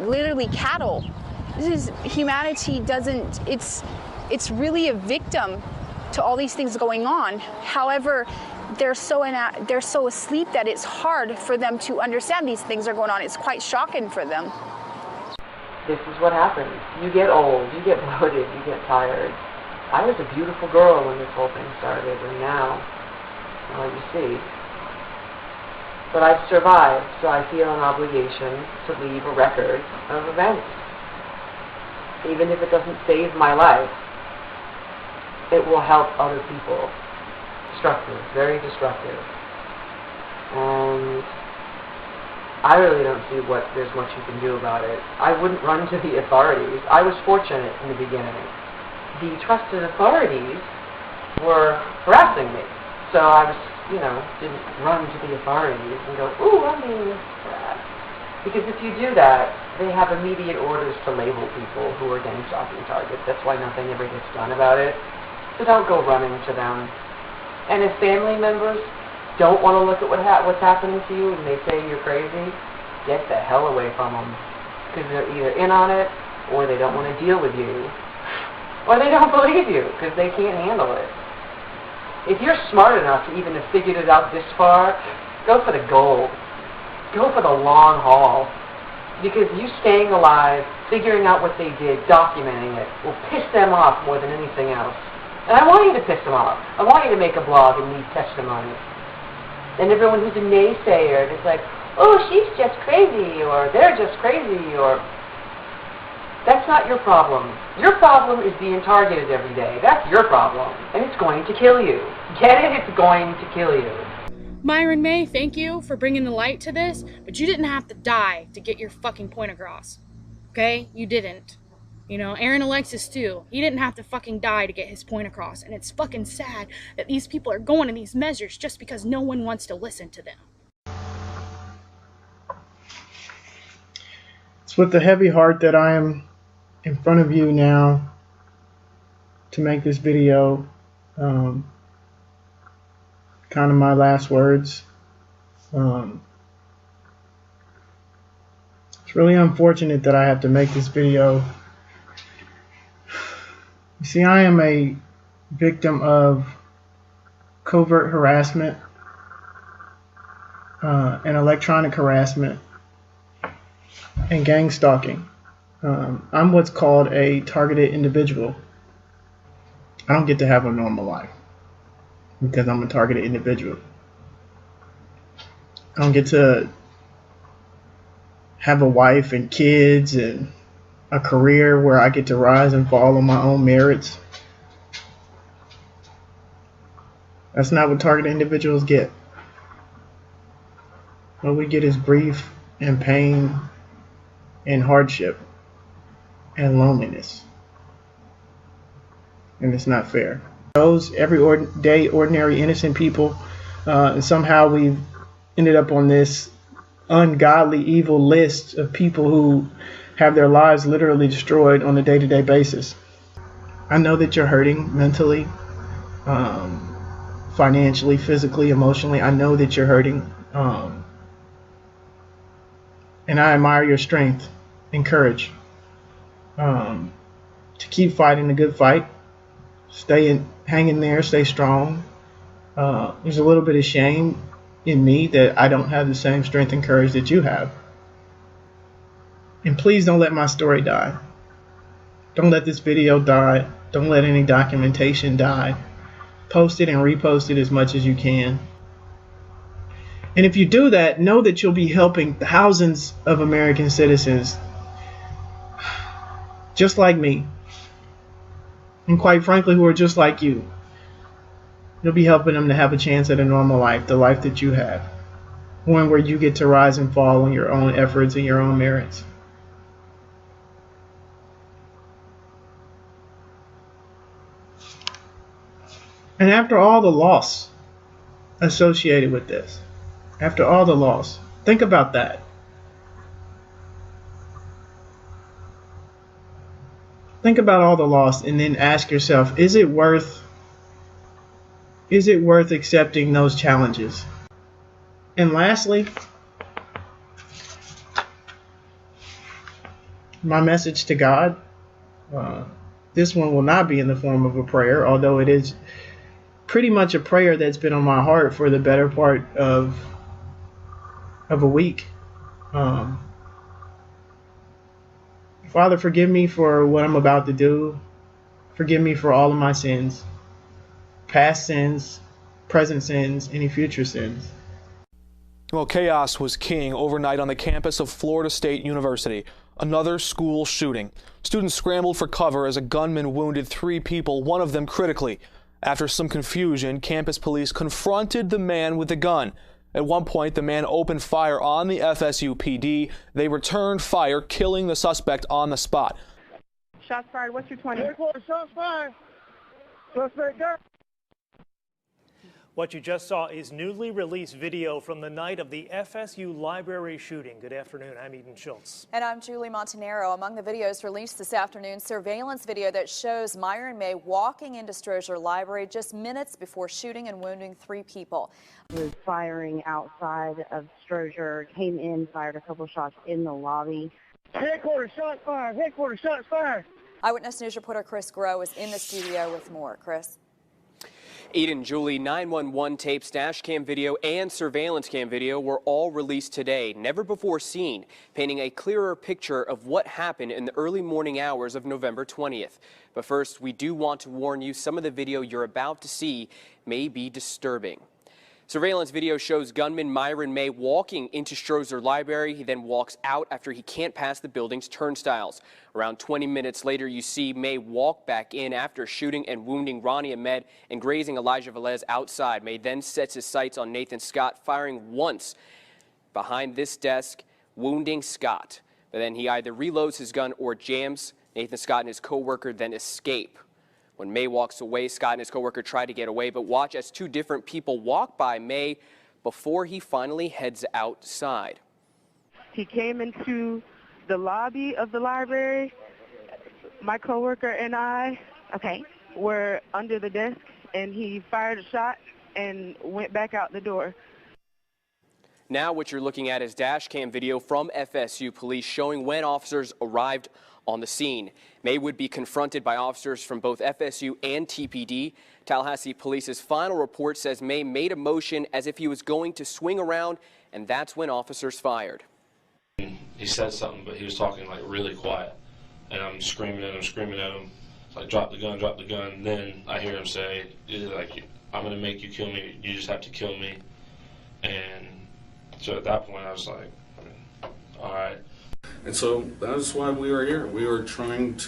literally cattle. Humanity doesn't, it's really a victim to all these things going on. However, they're so asleep that it's hard for them to understand these things are going on. It's quite shocking for them. This is what happens. You get old, you get bloated, you get tired. I was a beautiful girl when this whole thing started, and now, well, you see. But I've survived, so I feel an obligation to leave a record of events. Even if it doesn't save my life, it will help other people. Destructive, very destructive. And I really don't see there's much you can do about it. I wouldn't run to the authorities. I was fortunate in the beginning. The trusted authorities were harassing me. So I was, didn't run to the authorities and go, ooh, I'm being harassed. Because if you do that, they have immediate orders to label people who are gang stalking targets. That's why nothing ever gets done about it. So don't go running to them. And if family members don't want to look at what's happening to you and they say you're crazy, get the hell away from them. Because they're either in on it, or they don't want to deal with you, or they don't believe you because they can't handle it. If you're smart enough to even have figured it out this far, go for the gold. Go for the long haul. Because you staying alive, figuring out what they did, documenting it, will piss them off more than anything else. And I want you to piss them off. I want you to make a blog and leave testimony. And everyone who's a naysayer is like, oh, she's just crazy, or they're just crazy, or... That's not your problem. Your problem is being targeted every day. That's your problem. And it's going to kill you. Get it? It's going to kill you. Myron May, thank you for bringing the light to this, but you didn't have to die to get your fucking point across. Okay? You didn't. Aaron Alexis too. He didn't have to fucking die to get his point across. And it's fucking sad that these people are going to these measures just because no one wants to listen to them. It's with a heavy heart that I am in front of you now to make this video. Kind of my last words. It's really unfortunate that I have to make this video. You see, I am a victim of covert harassment and electronic harassment and gang stalking. I'm what's called a targeted individual. I don't get to have a normal life because I'm a targeted individual. I don't get to have a wife and kids and a career where I get to rise and fall on my own merits. That's not what targeted individuals get. What we get is grief and pain and hardship and loneliness. And it's not fair. Those everyday ordinary innocent people, and somehow we've ended up on this ungodly evil list of people who have their lives literally destroyed on a day-to-day basis. I know that you're hurting mentally, financially, physically, emotionally. I know that you're hurting, and I admire your strength and courage to keep fighting the good fight. Hang in there, stay strong. There's a little bit of shame in me that I don't have the same strength and courage that you have. And please don't let my story die. Don't let this video die. Don't let any documentation die. Post it and repost it as much as you can. And if you do that, know that you'll be helping thousands of American citizens just like me. And quite frankly, who are just like you. You'll be helping them to have a chance at a normal life, the life that you have. One where you get to rise and fall on your own efforts and your own merits. And after all the loss associated with this, after all the loss, think about that. Think about all the loss and then ask yourself, is it worth accepting those challenges? And lastly, my message to God. This one will not be in the form of a prayer, although it is pretty much a prayer that's been on my heart for the better part of a week. Father, forgive me for what I'm about to do. Forgive me for all of my sins, past sins, present sins, any future sins. Well, chaos was king overnight on the campus of Florida State University. Another school shooting. Students scrambled for cover as a gunman wounded 3 people, one of them critically. After some confusion, campus police confronted the man with the gun. At one point, the man opened fire on the FSU PD. They returned fire, killing the suspect on the spot. Shots fired. What's your 20? Shots fired. Suspect down. What you just saw is newly released video from the night of the FSU library shooting. Good afternoon, I'm Eden Schultz. And I'm Julie Montanaro. Among the videos released this afternoon, surveillance video that shows Myron May walking into Strozier Library just minutes before shooting and wounding 3 people. He was firing outside of Strozier, came in, fired a couple shots in the lobby. Headquarters, shots fired. Headquarters, shots fired. Eyewitness News reporter Chris Groh is in the studio with more. Chris. Eden, Julie, 911 tapes, dash cam video, and surveillance cam video were all released today, never before seen, painting a clearer picture of what happened in the early morning hours of November 20th. But first, we do want to warn you, some of the video you're about to see may be disturbing. Surveillance video shows gunman Myron May walking into Strozier Library. He then walks out after he can't pass the building's turnstiles. Around 20 minutes later, you see May walk back in after shooting and wounding Ronnie Ahmed and grazing Elijah Velez outside. May then sets his sights on Nathan Scott, firing once behind this desk, wounding Scott. But then he either reloads his gun or jams. Nathan Scott and his co-worker then escape. When May walks away, Scott and his coworker try to get away, but watch as 2 different people walk by May before he finally heads outside. He came into the lobby of the library. My coworker and I were under the desk, and he fired a shot and went back out the door. Now what you're looking at is dash cam video from FSU police showing when officers arrived on the scene. May would be confronted by officers from both FSU and TPD. Tallahassee Police's final report says May made a motion as if he was going to swing around, and that's when officers fired. He said something, but he was talking like really quiet, and I'm screaming at him, It's like, drop the gun, drop the gun. And then I hear him say, like, I'm going to make you kill me. You just have to kill me. And so at that point, I was like, all right. And so that's why we were here. We were trying to